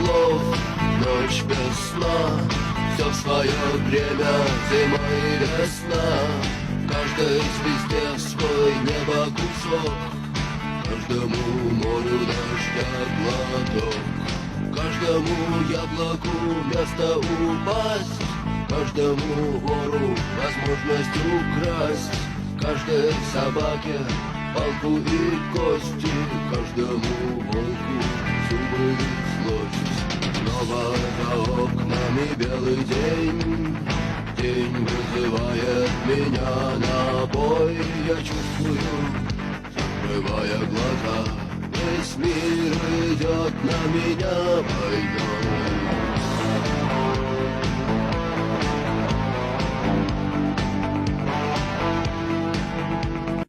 слов, ночь без сна. Все в свое время, зима и весна. В каждой звезде свой небо кусок, каждому морю дождя глоток, каждому яблоку место упасть, каждому вору возможность украсть, каждой собаке палку и кости, каждому волку зубы и злость. Снова за окнами белый день, день вызывает меня на бой. Я чувствую, закрывая глаза, весь мир идет на меня войной.